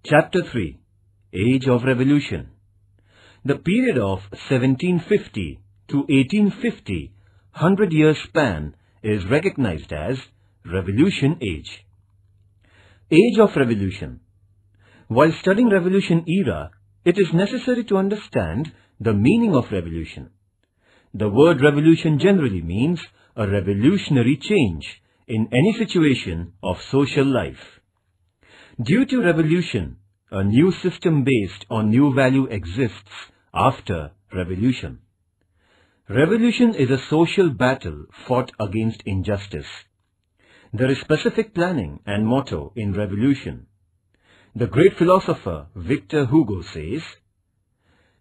Chapter 3. Age of Revolution. The period of 1750 to 1850, 100-year span, is recognized as Revolution Age. Age of Revolution. While studying Revolution era, it is necessary to understand the meaning of revolution. The word revolution generally means a revolutionary change in any situation of social life. Due to revolution, a new system based on new value exists after revolution. Revolution is a social battle fought against injustice. There is specific planning and motto in revolution. The great philosopher Victor Hugo says,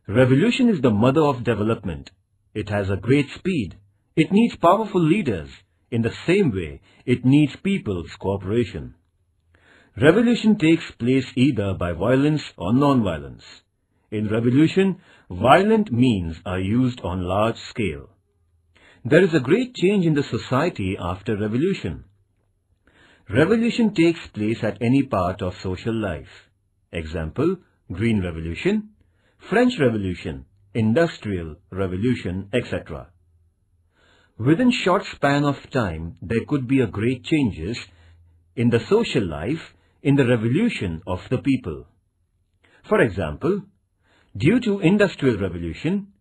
"Revolution is the mother of development. It has a great speed. It needs powerful leaders. In the same way, it needs people's cooperation." Revolution takes place either by violence or non-violence. In revolution, violent means are used on large scale. There is a great change in the society after revolution. Revolution takes place at any part of social life. Example, Green Revolution, French Revolution, Industrial Revolution, etc. Within short span of time, there could be a great changes in the social life in the revolution of the people. For example, due to Industrial Revolution,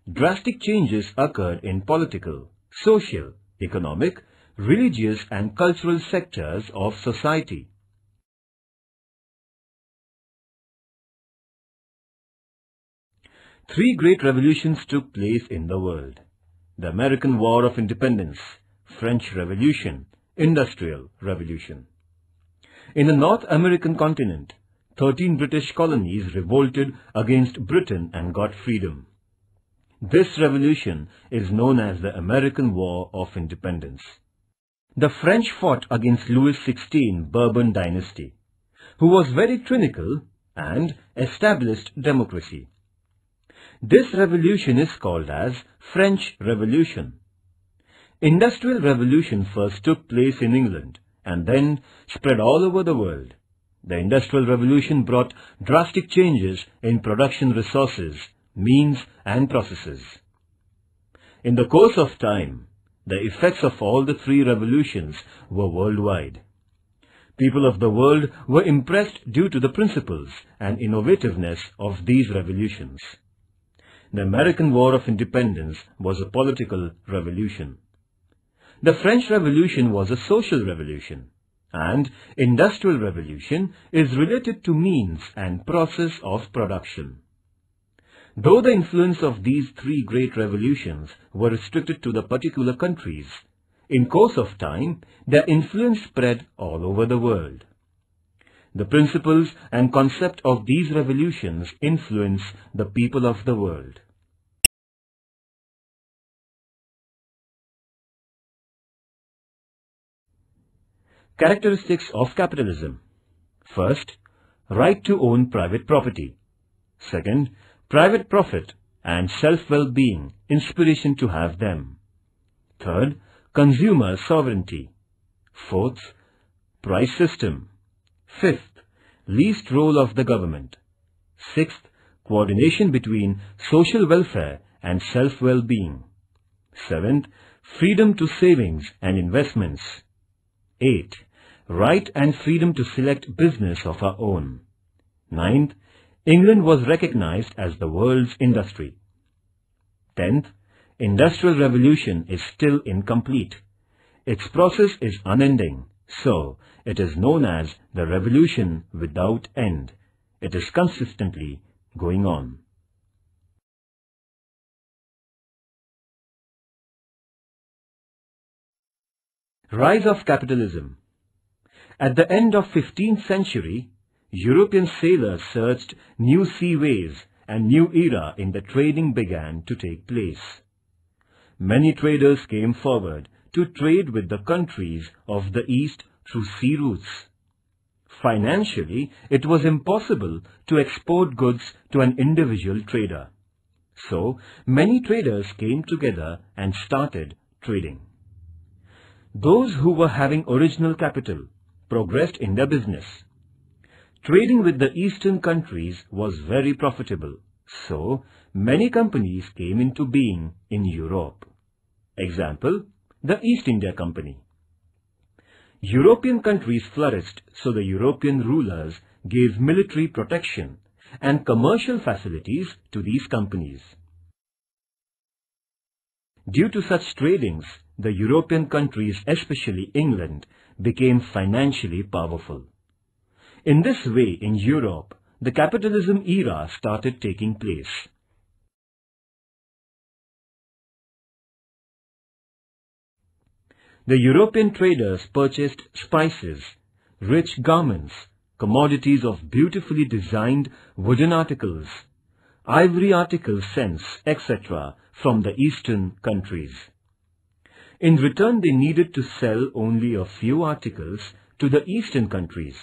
drastic changes occurred in political, social, economic, religious and cultural sectors of society. Three great revolutions took place in the world: the American War of Independence, French Revolution, Industrial Revolution. In the North American continent, 13 British colonies revolted against Britain and got freedom. This revolution is known as the American War of Independence. The French fought against Louis XVI Bourbon dynasty, who was very tyrannical and established democracy. This revolution is called as French Revolution. Industrial Revolution first took place in England and then spread all over the world. The Industrial Revolution brought drastic changes in production resources, means and processes. In the course of time, the effects of all the three revolutions were worldwide. People of the world were impressed due to the principles and innovativeness of these revolutions. The American War of Independence was a political revolution. The French Revolution was a social revolution, and Industrial Revolution is related to means and process of production. Though the influence of these three great revolutions were restricted to the particular countries, in course of time, their influence spread all over the world. The principles and concept of these revolutions influence the people of the world. Characteristics of capitalism. First, right to own private property. Second, private profit and self-well-being, inspiration to have them. Third, consumer sovereignty. Fourth, price system. Fifth, least role of the government. Sixth, coordination between social welfare and self-well-being. Seventh, freedom to savings and investments. Eighth, right and freedom to select business of our own. Ninth, England was recognized as the world's industry. 10th, Industrial Revolution is still incomplete. Its process is unending, so it is known as the revolution without end. It is consistently going on. Rise of capitalism. At the end of 15th century, European sailors searched new seaways and new era in the trading began to take place. Many traders came forward to trade with the countries of the East through sea routes. Financially, it was impossible to export goods to an individual trader. So, many traders came together and started trading. Those who were having original capital progressed in their business. Trading with the eastern countries was very profitable, so many companies came into being in Europe. Example, the East India Company. European countries flourished, so the European rulers gave military protection and commercial facilities to these companies. Due to such tradings, the European countries, especially England, became financially powerful. In this way, in Europe, the capitalism era started taking place. The European traders purchased spices, rich garments, commodities of beautifully designed wooden articles, ivory articles, scents, etc. from the eastern countries. In return, they needed to sell only a few articles to the eastern countries.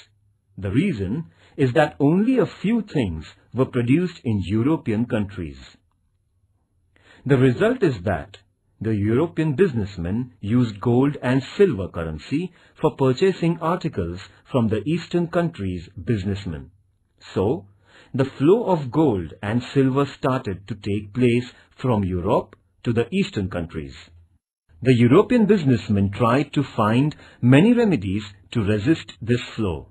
The reason is that only a few things were produced in European countries. The result is that the European businessmen used gold and silver currency for purchasing articles from the eastern countries' businessmen. So, the flow of gold and silver started to take place from Europe to the eastern countries. The European businessmen tried to find many remedies to resist this flow.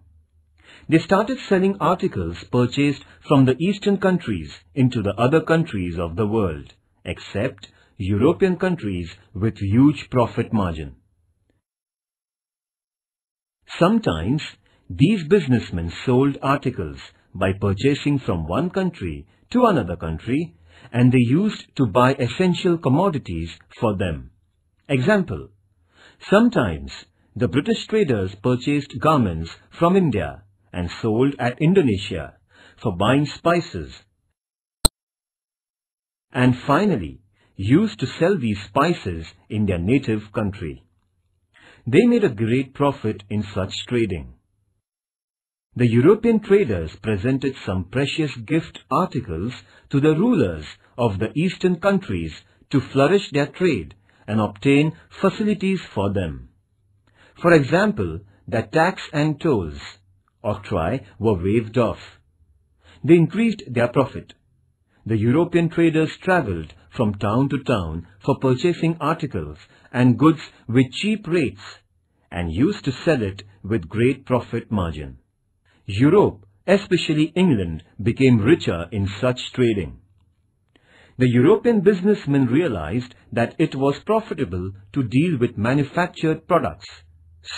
They started selling articles purchased from the eastern countries into the other countries of the world, except European countries with huge profit margin. Sometimes, these businessmen sold articles by purchasing from one country to another country, and they used to buy essential commodities for them. Example, sometimes the British traders purchased garments from India and sold at Indonesia for buying spices, and finally used to sell these spices in their native country. They made a great profit in such trading. The European traders presented some precious gift articles to the rulers of the eastern countries to flourish their trade and obtain facilities for them. For example, the tax and tolls, octroi, were waived off. They increased their profit. The European traders travelled from town to town for purchasing articles and goods with cheap rates and used to sell it with great profit margin. Europe, especially England, became richer in such trading. The European businessmen realized that it was profitable to deal with manufactured products.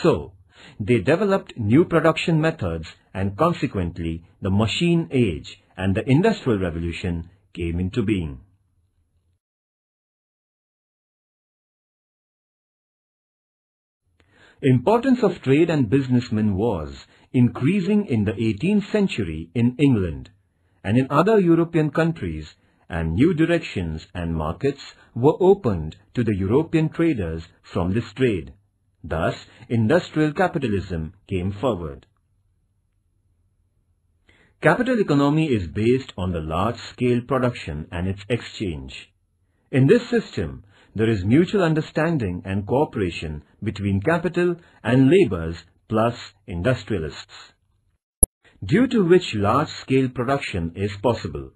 So, they developed new production methods, and consequently the machine age and the Industrial Revolution came into being. Importance of trade and businessmen was increasing in the 18th century in England and in other European countries, and new directions and markets were opened to the European traders from this trade. Thus, industrial capitalism came forward. Capital economy is based on the large-scale production and its exchange. In this system, there is mutual understanding and cooperation between capital and laborers plus industrialists, due to which large-scale production is possible.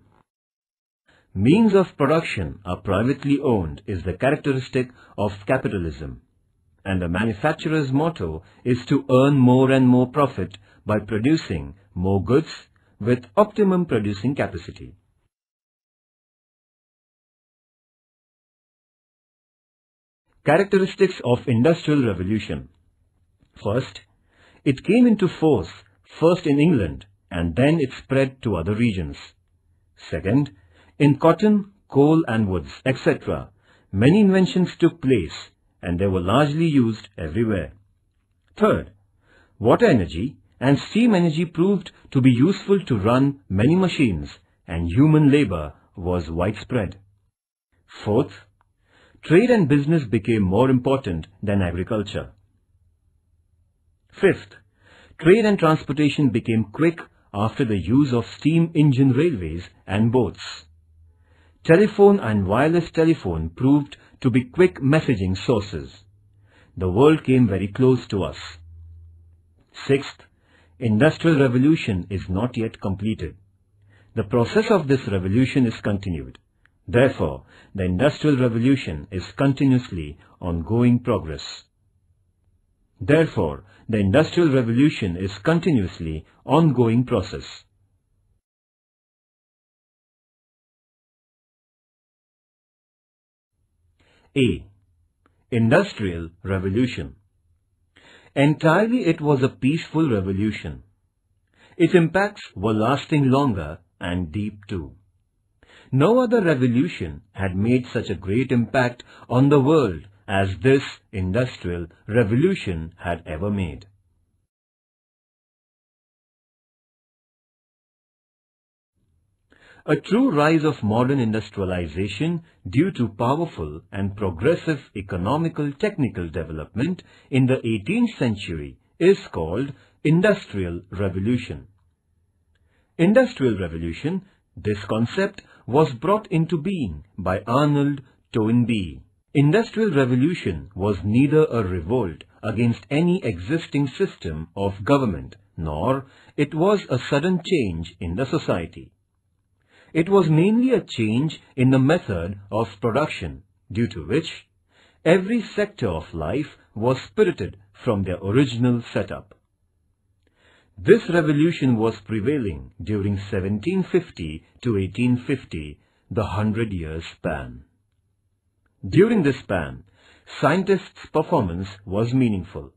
Means of production are privately owned is the characteristic of capitalism, and the manufacturer's motto is to earn more and more profit by producing more goods with optimum producing capacity. Characteristics of Industrial Revolution. First, it came into force first in England and then it spread to other regions. Second, in cotton, coal and woods, etc., many inventions took place and they were largely used everywhere. Third, water energy and steam energy proved to be useful to run many machines and human labor was widespread. Fourth, trade and business became more important than agriculture. Fifth, trade and transportation became quick after the use of steam engine railways and boats. Telephone and wireless telephone proved to be quick messaging sources. The world came very close to us. Sixth, Industrial revolution is not yet completed. The process of this revolution is continued. Therefore, the Industrial Revolution is continuously ongoing progress. Therefore, the Industrial Revolution is continuously ongoing process. A. Industrial Revolution. Entirely it was a peaceful revolution. Its impacts were lasting longer and deep too. No other revolution had made such a great impact on the world as this Industrial Revolution had ever made. A true rise of modern industrialization due to powerful and progressive economical technical development in the 18th century is called Industrial Revolution. Industrial Revolution, this concept was brought into being by Arnold Toynbee. Industrial Revolution was neither a revolt against any existing system of government, nor it was a sudden change in the society. It was mainly a change in the method of production, due to which every sector of life was spirited from their original setup. This revolution was prevailing during 1750 to 1850, the 100-year span. During this span, scientists' performance was meaningful.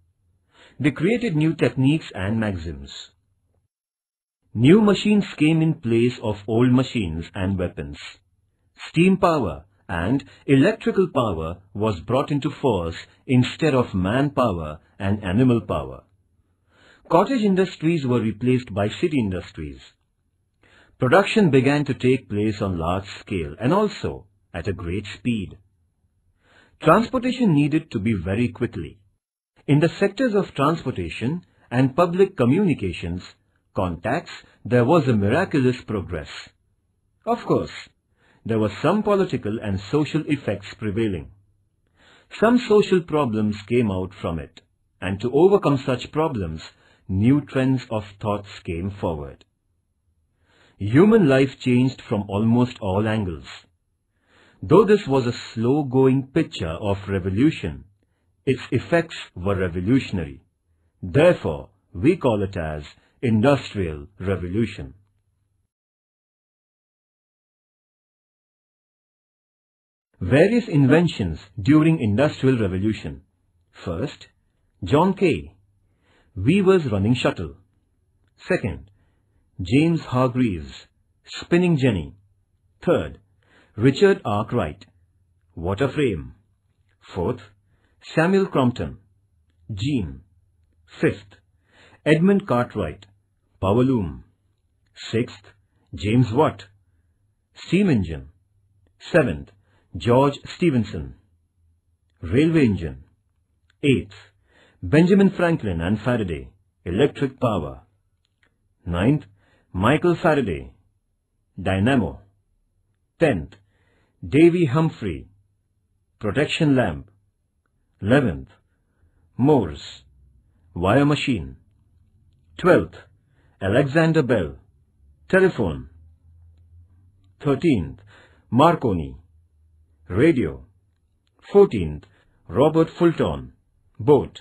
They created new techniques and maxims. New machines came in place of old machines and weapons. Steam power and electrical power was brought into force instead of manpower and animal power. Cottage industries were replaced by city industries. Production began to take place on large scale and also at a great speed. Transportation needed to be very quickly. In the sectors of transportation and public communications, contacts, there was a miraculous progress. Of course, there were some political and social effects prevailing. Some social problems came out from it, and to overcome such problems, new trends of thoughts came forward. Human life changed from almost all angles. Though this was a slow-going picture of revolution, its effects were revolutionary. Therefore, we call it as Industrial Revolution. Various inventions during Industrial Revolution. First, John Kay, weaver's running shuttle. Second, James Hargreaves, spinning jenny. Third, Richard Arkwright, water frame. Fourth, Samuel Crompton, Jean. Fifth, Edmund Cartwright, power loom. Sixth, James Watt, steam engine. Seventh, George Stephenson, railway engine. Eighth, Benjamin Franklin and Faraday, electric power. Ninth, Michael Faraday, dynamo. 10th, Davy Humphrey, protection lamp. 11th, Morse, wire machine. 12th, Alexander Bell, telephone. 13th, Marconi, radio. 14th, Robert Fulton, boat.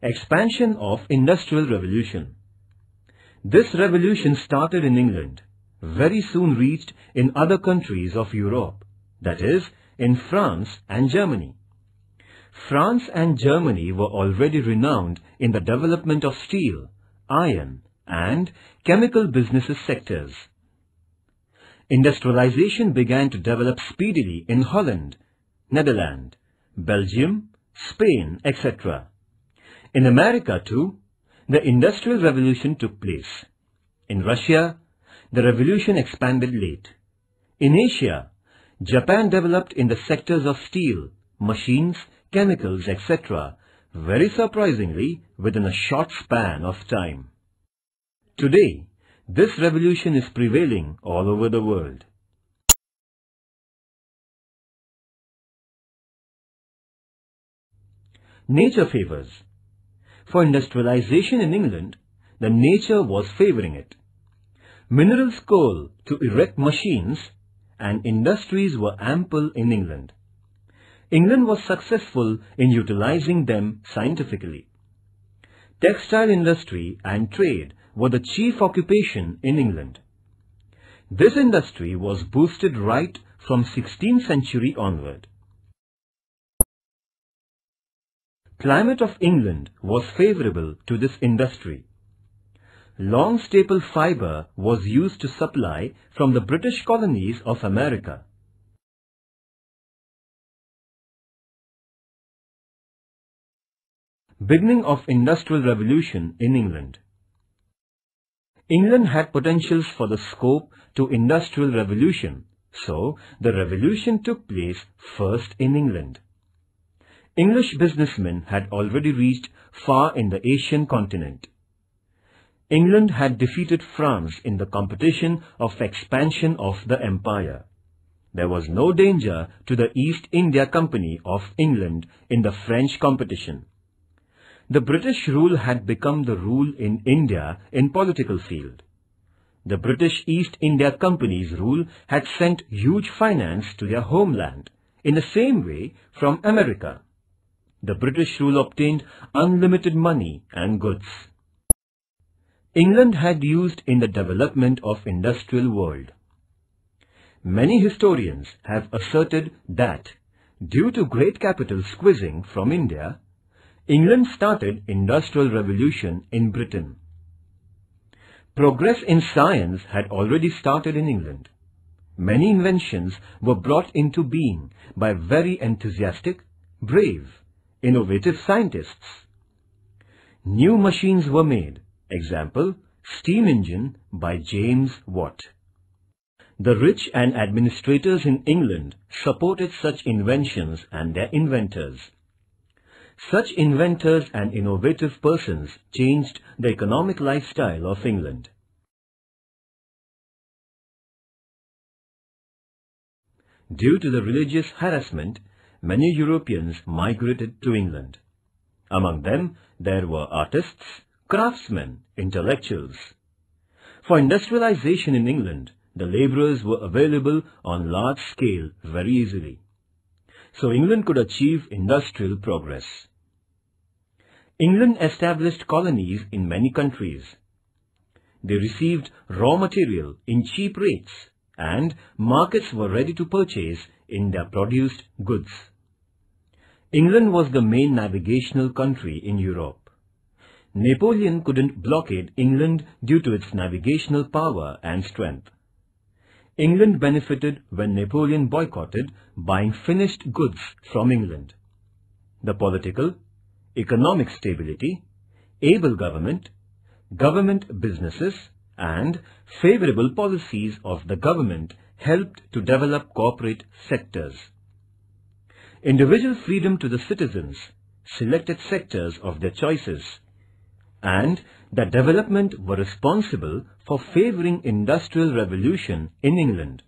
Expansion of Industrial Revolution. This revolution started in England, very soon reached in other countries of Europe, that is, in France and Germany. France and Germany were already renowned in the development of steel, iron, and chemical businesses sectors. Industrialization began to develop speedily in Holland, Netherlands, Belgium, Spain, etc. In America too, the Industrial Revolution took place. In Russia, the revolution expanded late. In Asia, Japan developed in the sectors of steel, machines, chemicals, etc. very surprisingly within a short span of time. Today, this revolution is prevailing all over the world. Nature favors. For industrialization in England, the nature was favoring it. Minerals coal to erect machines and industries were ample in England. England was successful in utilizing them scientifically. Textile industry and trade were the chief occupation in England. This industry was boosted right from 16th century onward. Climate of England was favorable to this industry. Long staple fibre was used to supply from the British colonies of America. Beginning of Industrial Revolution in England. England had potentials for the scope to Industrial Revolution, so the revolution took place first in England. English businessmen had already reached far in the Asian continent. England had defeated France in the competition of expansion of the empire. There was no danger to the East India Company of England in the French competition. The British rule had become the rule in India in political field. The British East India Company's rule had sent huge finance to their homeland, in the same way from America. The British rule obtained unlimited money and goods. England had used in the development of industrial world. Many historians have asserted that, due to great capital squeezing from India, England started industrial revolution in Britain. Progress in science had already started in England. Many inventions were brought into being by very enthusiastic, brave, innovative scientists. New machines were made, example, steam engine by James Watt. The rich and administrators in England supported such inventions and their inventors. Such inventors and innovative persons changed the economic lifestyle of England. Due to the religious harassment, many Europeans migrated to England. Among them, there were artists, craftsmen, intellectuals. For industrialization in England, the labourers were available on large scale very easily. So England could achieve industrial progress. England established colonies in many countries. They received raw material in cheap rates and markets were ready to purchase in their produced goods. England was the main navigational country in Europe. Napoleon couldn't blockade England due to its navigational power and strength. England benefited when Napoleon boycotted buying finished goods from England. The political, economic stability, able government, government businesses, and favorable policies of the government helped to develop corporate sectors. Individual freedom to the citizens selected sectors of their choices, and that development were responsible for favouring industrial revolution in England.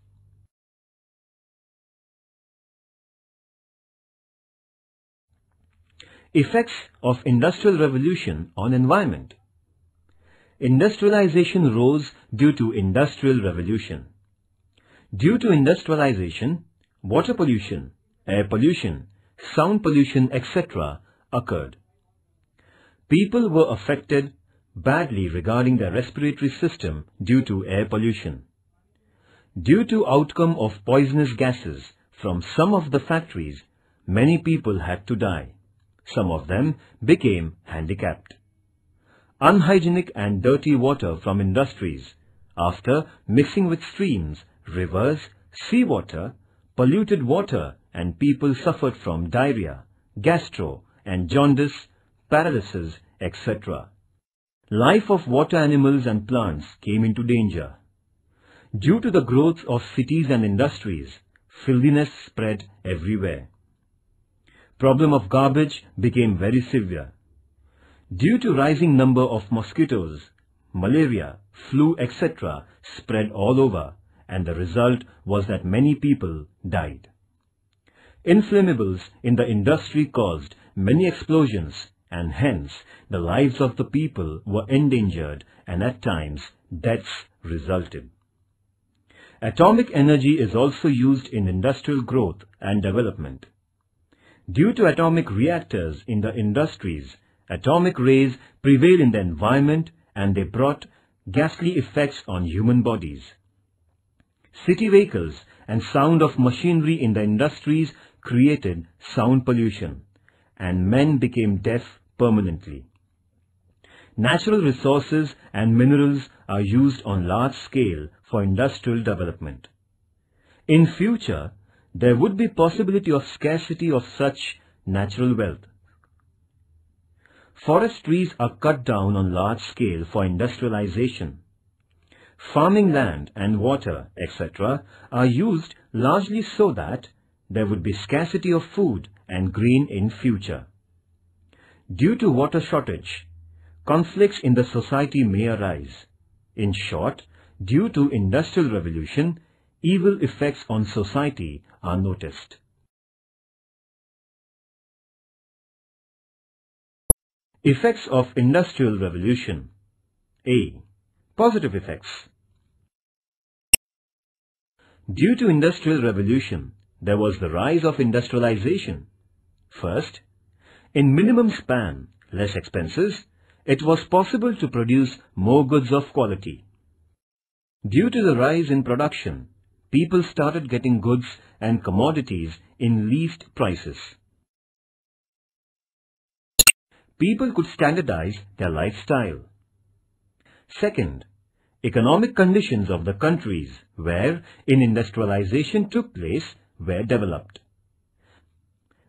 Effects of industrial revolution on environment. Industrialization rose due to industrial revolution. Due to industrialization, water pollution, air pollution, sound pollution, etc. occurred. People were affected badly regarding their respiratory system due to air pollution. Due to outcome of poisonous gases from some of the factories, many people had to die. Some of them became handicapped. Unhygienic and dirty water from industries, after mixing with streams, rivers, seawater, polluted water, and people suffered from diarrhea, gastro and jaundice, paralysis, etc. Life of water animals and plants came into danger. Due to the growth of cities and industries, filthiness spread everywhere. Problem of garbage became very severe. Due to rising number of mosquitoes, malaria, flu, etc. spread all over, and the result was that many people died. Inflammables in the industry caused many explosions, and hence the lives of the people were endangered and at times deaths resulted. Atomic energy is also used in industrial growth and development. Due to atomic reactors in the industries, atomic rays prevail in the environment and they brought ghastly effects on human bodies. City vehicles and sound of machinery in the industries created sound pollution, and men became deaf permanently. Natural resources and minerals are used on large scale for industrial development. In future, there would be possibility of scarcity of such natural wealth. Forest trees are cut down on large scale for industrialization. Farming land and water, etc. are used largely so that there would be scarcity of food and grain in future. Due to water shortage, conflicts in the society may arise. In short, due to industrial revolution, evil effects on society are noticed. Effects of industrial revolution. A. Positive effects. Due to industrial revolution, there was the rise of industrialization. First, in minimum span, less expenses, it was possible to produce more goods of quality. Due to the rise in production, people started getting goods and commodities in least prices. People could standardize their lifestyle. Second, economic conditions of the countries where industrialization took place were developed.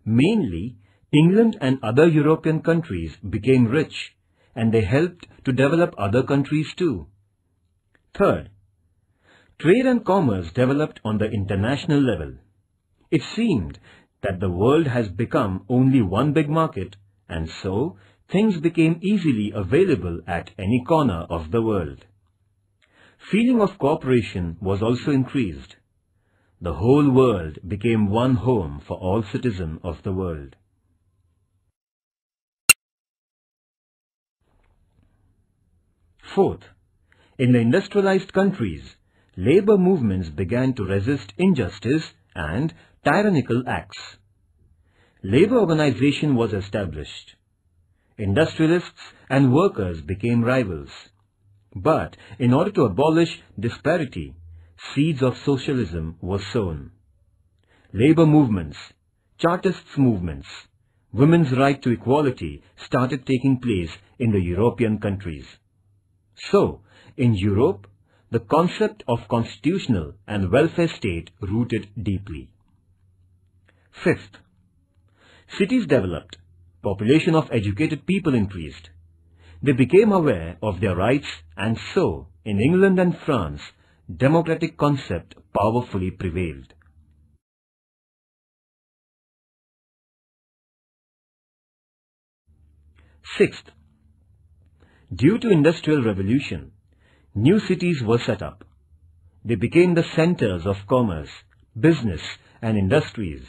Mainly, England and other European countries became rich, and they helped to develop other countries too. Third, trade and commerce developed on the international level. It seemed that the world has become only one big market, and so things became easily available at any corner of the world. Feeling of cooperation was also increased. The whole world became one home for all citizens of the world. Fourth, in the industrialized countries, labor movements began to resist injustice and tyrannical acts. Labor organization was established. Industrialists and workers became rivals. But in order to abolish disparity, seeds of socialism were sown. Labor movements, Chartists movements, women's right to equality started taking place in the European countries. So, in Europe, the concept of constitutional and welfare state rooted deeply. Fifth, cities developed, population of educated people increased. They became aware of their rights, and so, in England and France, democratic concept powerfully prevailed. Sixth, due to industrial revolution, new cities were set up. They became the centers of commerce, business and industries.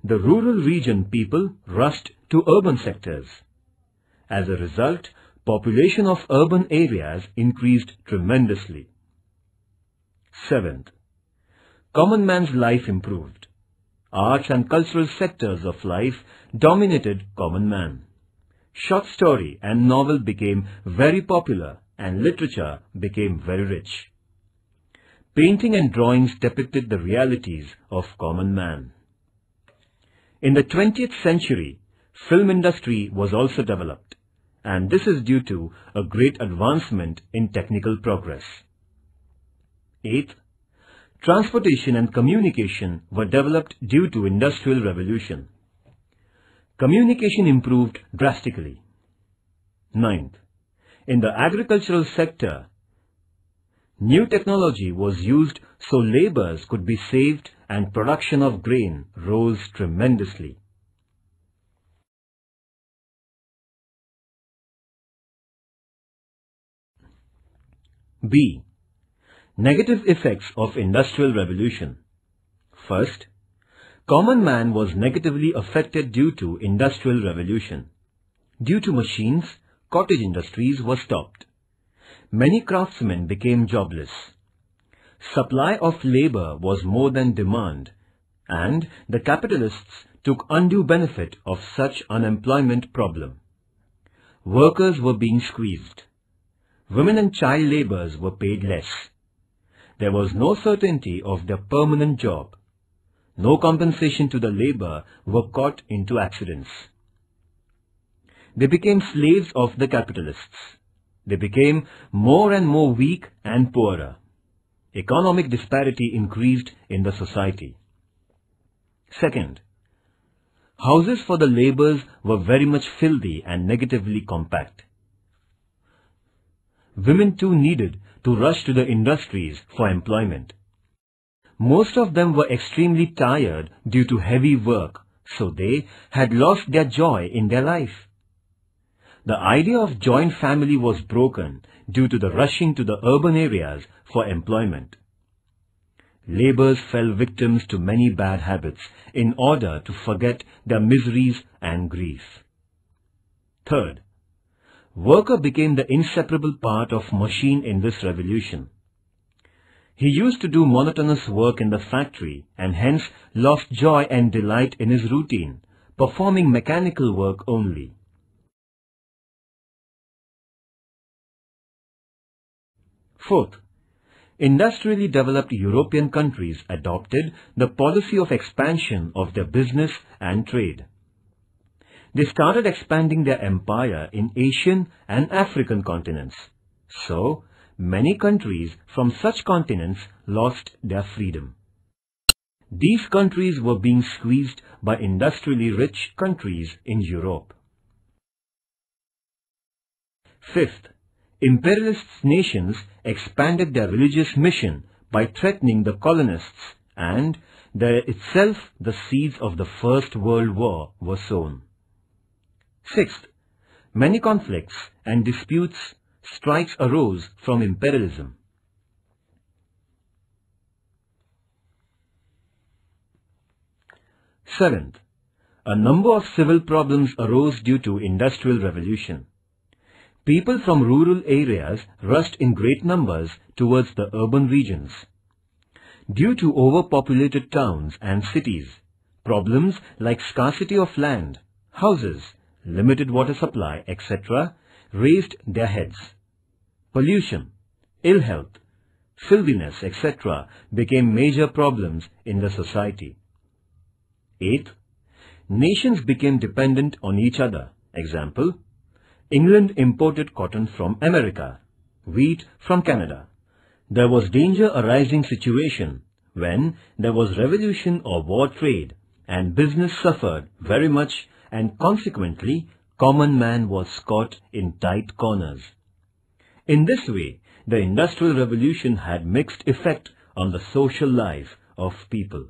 The rural region people rushed to urban sectors. As a result, population of urban areas increased tremendously. Seventh, common man's life improved. Arts and cultural sectors of life dominated common man. Short story and novel became very popular and literature became very rich. Painting and drawings depicted the realities of common man. In the 20th century, film industry was also developed, and this is due to a great advancement in technical progress. Eighth, transportation and communication were developed due to industrial revolution. Communication improved drastically. Ninth, in the agricultural sector, new technology was used so labours could be saved and production of grain rose tremendously. B. Negative effects of industrial revolution. First, Common man was negatively affected due to Industrial Revolution. Due to machines, cottage industries were stopped. Many craftsmen became jobless. Supply of labor was more than demand, and the capitalists took undue benefit of such unemployment problem. Workers were being squeezed. Women and child laborers were paid less. There was no certainty of their permanent job. No compensation to the labor were caught into accidents. They became slaves of the capitalists. They became more and more weak and poorer. Economic disparity increased in the society. Second, houses for the laborers were very much filthy and negatively compact. Women too needed to rush to the industries for employment. Most of them were extremely tired due to heavy work, so they had lost their joy in their life. The idea of joint family was broken due to the rushing to the urban areas for employment. Laborers fell victims to many bad habits in order to forget their miseries and grief. Third, worker became the inseparable part of machine in this revolution. He used to do monotonous work in the factory and hence lost joy and delight in his routine, performing mechanical work only. Fourth, industrially developed European countries adopted the policy of expansion of their business and trade. They started expanding their empire in Asian and African continents. So, many countries from such continents lost their freedom. These countries were being squeezed by industrially rich countries in Europe. Fifth, imperialist nations expanded their religious mission by threatening the colonists, and there itself the seeds of the First World War were sown. Sixth, many conflicts and disputes, strikes arose from imperialism. Seventh, a number of civil problems arose due to Industrial Revolution. People from rural areas rushed in great numbers towards the urban regions. Due to overpopulated towns and cities, problems like scarcity of land, houses, limited water supply, etc. raised their heads. Pollution, ill health, filthiness, etc. became major problems in the society. Eighth, nations became dependent on each other. Example, England imported cotton from America, wheat from Canada. There was danger arising situation when there was revolution or war trade, and business suffered very much, and consequently common man was caught in tight corners. In this way, the Industrial Revolution had mixed effect on the social life of people.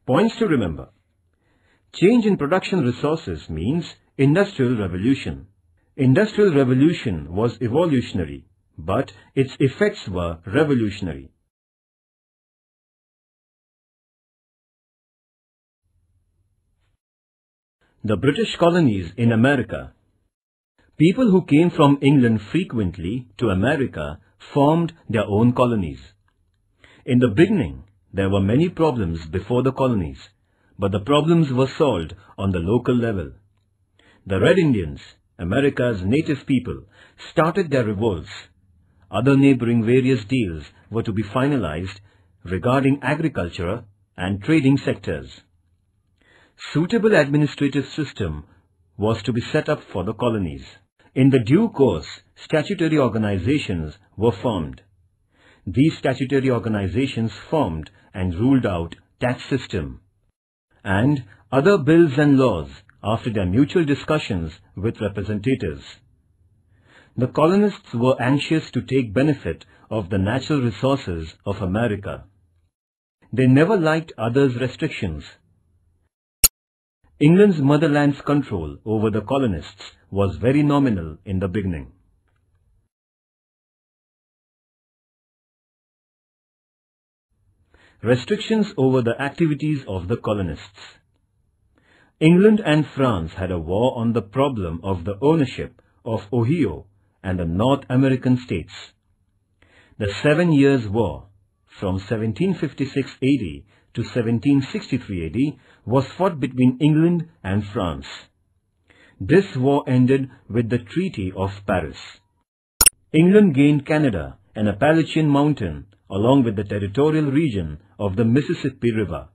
Points to remember. Change in production resources means Industrial Revolution. Industrial Revolution was evolutionary, but its effects were revolutionary. The British colonies in America. People who came from England frequently to America formed their own colonies. In the beginning, there were many problems before the colonies, but the problems were solved on the local level. The Red Indians, America's native people, started their revolts. Other neighboring various deals were to be finalized regarding agriculture and trading sectors. Suitable administrative system was to be set up for the colonies. In the due course, statutory organizations were formed. These statutory organizations formed and ruled out tax system and other bills and laws after their mutual discussions with representatives. The colonists were anxious to take benefit of the natural resources of America. They never liked others' restrictions. England's motherland's control over the colonists was very nominal in the beginning. restrictions over the activities of the colonists. England and France had a war on the problem of the ownership of Ohio and the North American states. The 7 Years' War, from 1756 AD to 1763 AD, was fought between England and France. This war ended with the Treaty of Paris. England gained Canada, an Appalachian mountain, along with the territorial region of the Mississippi River,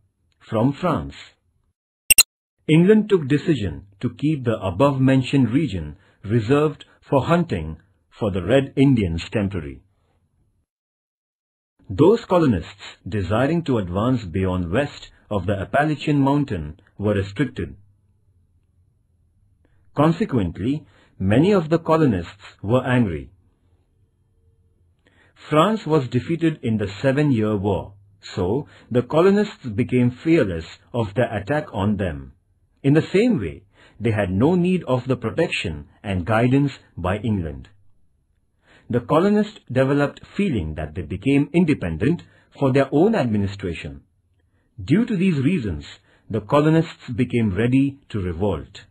from France. England took decision to keep the above-mentioned region reserved for hunting for the Red Indians temporary. Those colonists desiring to advance beyond west of the Appalachian mountain were restricted. Consequently, many of the colonists were angry. France was defeated in the 7-Year War, so the colonists became fearless of the attack on them. In the same way, they had no need of the protection and guidance by England. The colonists developed feeling that they became independent for their own administration. Due to these reasons, the colonists became ready to revolt.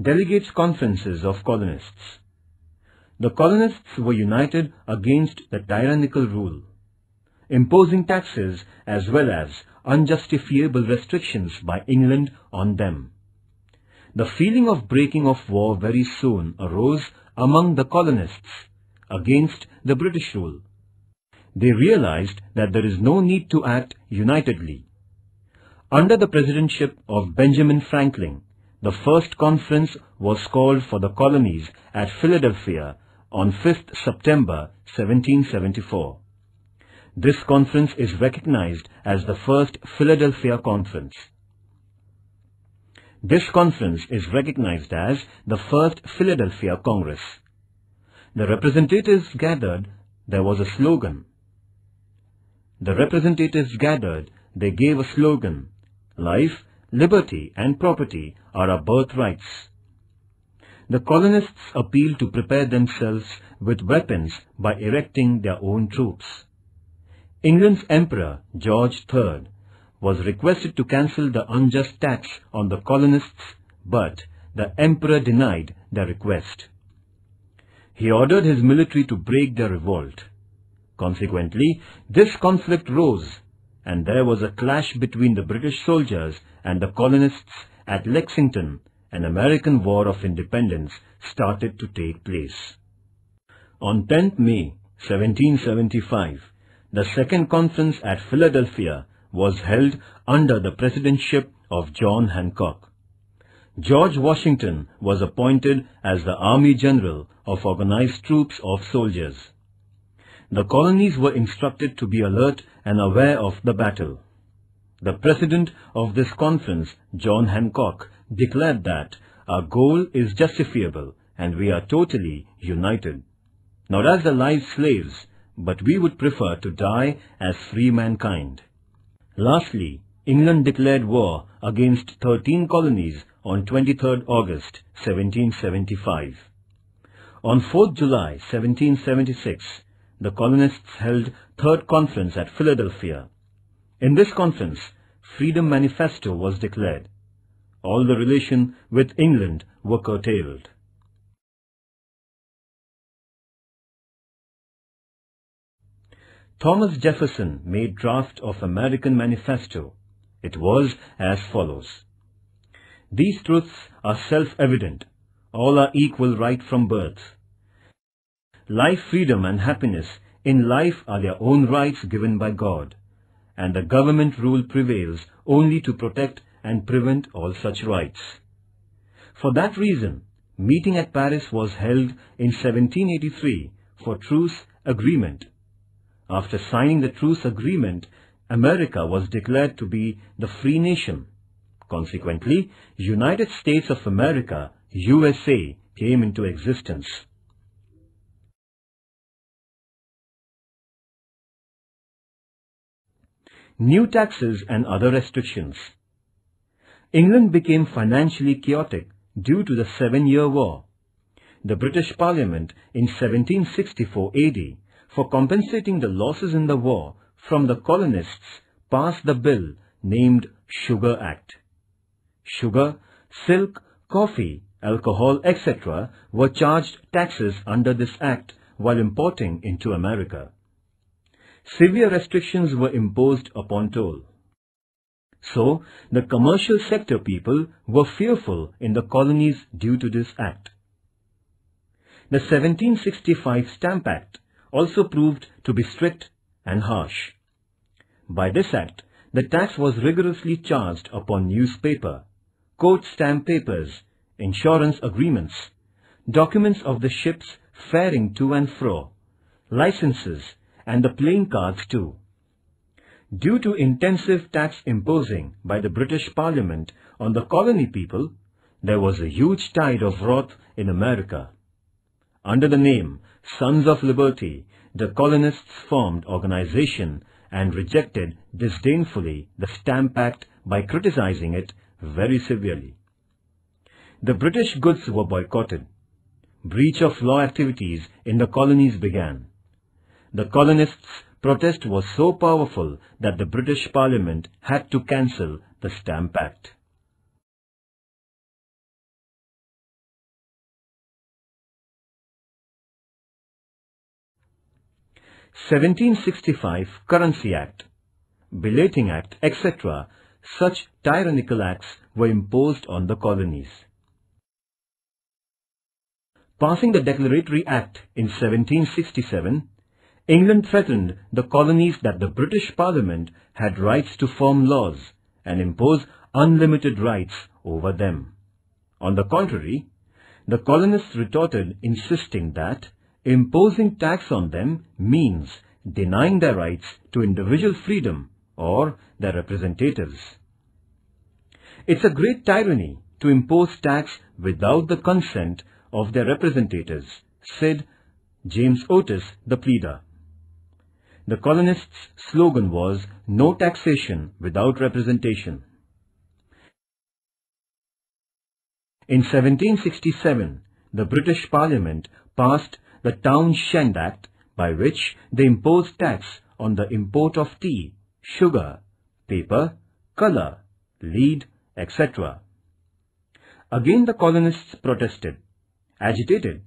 Delegates' conferences of colonists. The colonists were united against the tyrannical rule, imposing taxes as well as unjustifiable restrictions by England on them. The feeling of breaking of war very soon arose among the colonists against the British rule. They realized that there is no need to act unitedly. Under the presidentship of Benjamin Franklin, the first conference was called for the colonies at Philadelphia on 5th September 1774. This conference is recognized as the First Philadelphia Conference. This conference is recognized as the First Philadelphia Congress. The representatives gathered, there was a slogan. The representatives gathered, they gave a slogan, "Life, liberty and property are our birthrights." The colonists appealed to prepare themselves with weapons by erecting their own troops. England's Emperor, George III, was requested to cancel the unjust tax on the colonists, but the Emperor denied their request. He ordered his military to break their revolt. Consequently, this conflict rose, and there was a clash between the British soldiers and the colonists at Lexington. An American War of Independence started to take place. On 10th May 1775, the Second Conference at Philadelphia was held under the presidency of John Hancock. George Washington was appointed as the Army General of organized troops of soldiers. The colonies were instructed to be alert and aware of the battle. The president of this conference, John Hancock, declared that our goal is justifiable and we are totally united, not as the live slaves, but we would prefer to die as free mankind. Lastly, England declared war against 13 colonies on 23rd August 1775. On 4th July 1776, the colonists held Third Conference at Philadelphia. In this conference, Freedom Manifesto was declared. All the relation with England were curtailed. Thomas Jefferson made draft of American Manifesto. It was as follows. These truths are self-evident. All are equal right from birth. Life, freedom and happiness in life are their own rights given by God, and the government rule prevails only to protect and prevent all such rights. For that reason, meeting at Paris was held in 1783 for truce agreement. After signing the truce agreement, America was declared to be the free nation. Consequently, United States of America, USA, came into existence. New taxes and other restrictions. England became financially chaotic due to the 7-Year War. the British Parliament in 1764 AD, for compensating the losses in the war from the colonists, passed the bill named Sugar Act. Sugar, silk, coffee, alcohol, etc. were charged taxes under this act while importing into America. Severe restrictions were imposed upon toll. So, the commercial sector people were fearful in the colonies due to this act. The 1765 Stamp Act also proved to be strict and harsh. By this act, the tax was rigorously charged upon newspaper, court stamp papers, insurance agreements, documents of the ships faring to and fro, licenses, and the playing cards too. Due to intensive tax imposing by the British Parliament on the colony people, there was a huge tide of wrath in America. Under the name Sons of Liberty, the colonists formed organization and rejected disdainfully the Stamp Act by criticizing it very severely. The British goods were boycotted. Breach of law activities in the colonies began. The colonists' protest was so powerful that the British Parliament had to cancel the Stamp Act. (1765) Currency Act, Belating Act, etc. Such tyrannical acts were imposed on the colonies. Passing the Declaratory Act in 1767, England threatened the colonies that the British Parliament had rights to form laws and impose unlimited rights over them. On the contrary, the colonists retorted, insisting that imposing tax on them means denying their rights to individual freedom or their representatives. It's a great tyranny to impose tax without the consent of their representatives, said James Otis, the pleader. The colonists' slogan was "No taxation without representation." In 1767, the British Parliament passed the Townshend Act, by which they imposed tax on the import of tea, sugar, paper, colour, lead, etc. Again the colonists protested, agitated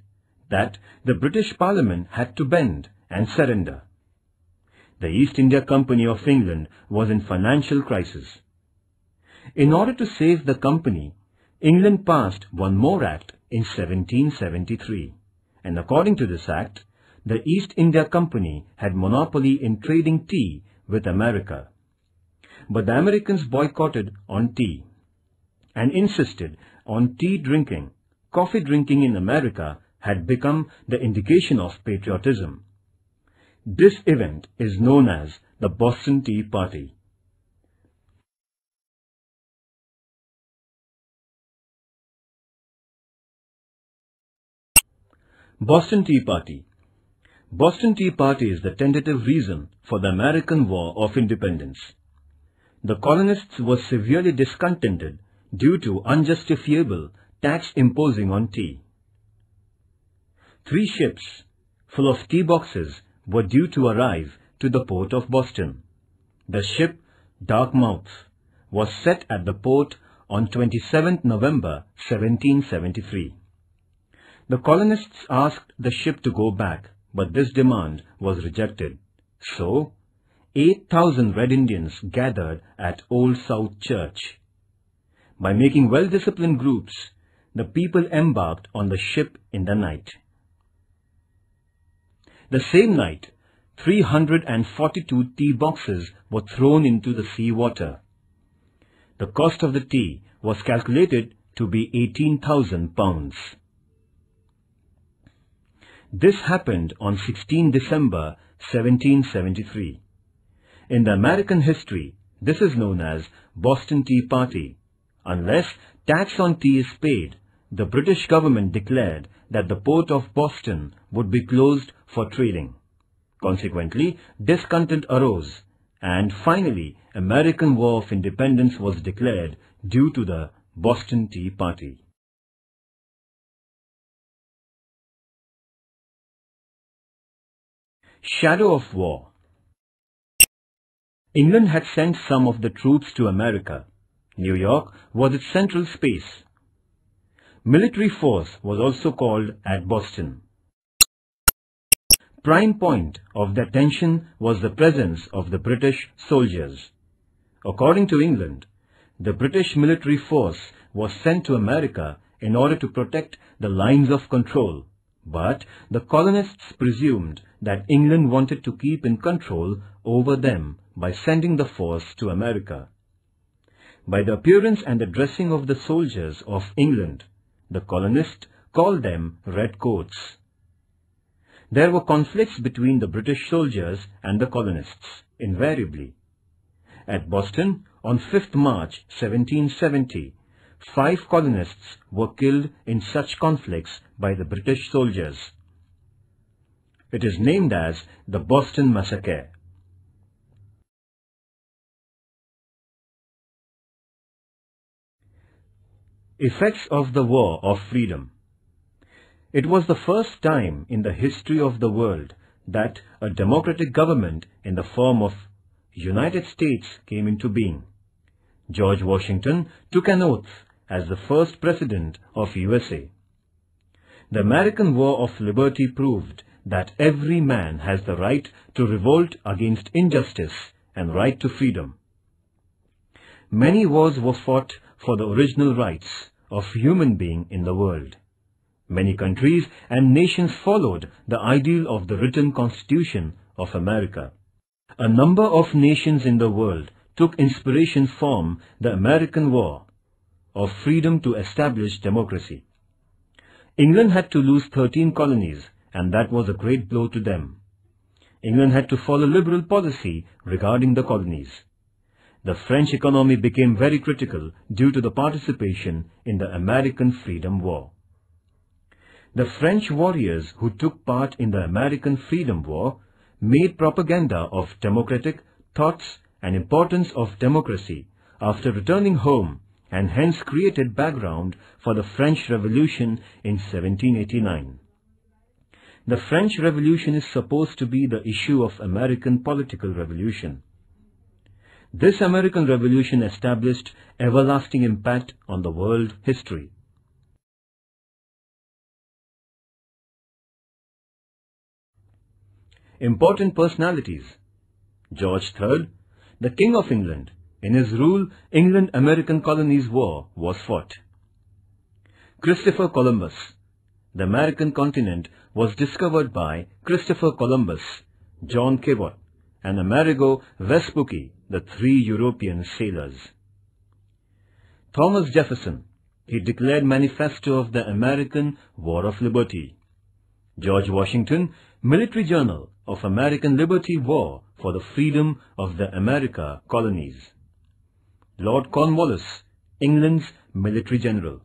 that the British Parliament had to bend and surrender. The East India Company of England was in financial crisis. In order to save the company, England passed one more act in 1773, and according to this act, the East India Company had monopoly in trading tea with America. But the Americans boycotted on tea and insisted on tea drinking. Coffee drinking in America had become the indication of patriotism. This event is known as the Boston Tea Party. Boston Tea Party. Boston Tea Party is the tentative reason for the American War of Independence. The colonists were severely discontented due to unjustifiable tax imposing on tea. 3 ships full of tea boxes were due to arrive to the port of Boston. The ship Dartmouth was set at the port on 27th November 1773. The colonists asked the ship to go back, but this demand was rejected. So, 8,000 Red Indians gathered at Old South Church. By making well-disciplined groups, the people embarked on the ship in the night. The same night, 342 tea boxes were thrown into the sea water. The cost of the tea was calculated to be £18,000. This happened on 16 December 1773. In the American history, this is known as Boston Tea Party. Unless tax on tea is paid, the British government declared that the port of Boston would be closed for trading. Consequently, discontent arose, and finally, American War of Independence was declared due to the Boston Tea Party. Shadow of war. England had sent some of the troops to America. New York was its central space. Military force was also called at Boston. Prime point of the attention was the presence of the British soldiers. According to England, the British military force was sent to America in order to protect the lines of control, but the colonists presumed that England wanted to keep in control over them by sending the force to America. By the appearance and the dressing of the soldiers of England, the colonists called them redcoats. There were conflicts between the British soldiers and the colonists, invariably. At Boston, on 5th March 1770, 5 colonists were killed in such conflicts by the British soldiers. It is named as the Boston Massacre. Effects of the War of Freedom. It was the first time in the history of the world that a democratic government in the form of United States came into being. George Washington took an oath as the first president of USA. The American War of Liberty proved that every man has the right to revolt against injustice and right to freedom. Many wars were fought for the original rights of human being in the world. Many countries and nations followed the ideal of the written Constitution of America. A number of nations in the world took inspiration from the American War of Freedom to establish democracy. England had to lose 13 colonies, and that was a great blow to them. England had to follow liberal policy regarding the colonies. The French economy became very critical due to the participation in the American Freedom War. The French warriors who took part in the American Freedom War made propaganda of democratic thoughts and importance of democracy after returning home, and hence created background for the French Revolution in 1789. The French Revolution is supposed to be the issue of American political revolution. This American Revolution established everlasting impact on the world history. Important personalities. George III, the King of England. In his rule, England-American Colonies War was fought. Christopher Columbus. The American continent was discovered by Christopher Columbus, John Cabot, and Amerigo Vespucci, the 3 European sailors. Thomas Jefferson. He declared Manifesto of the American War of Liberty. George Washington, Military Journal of American Liberty War for the Freedom of the America Colonies. Lord Cornwallis, England's Military General.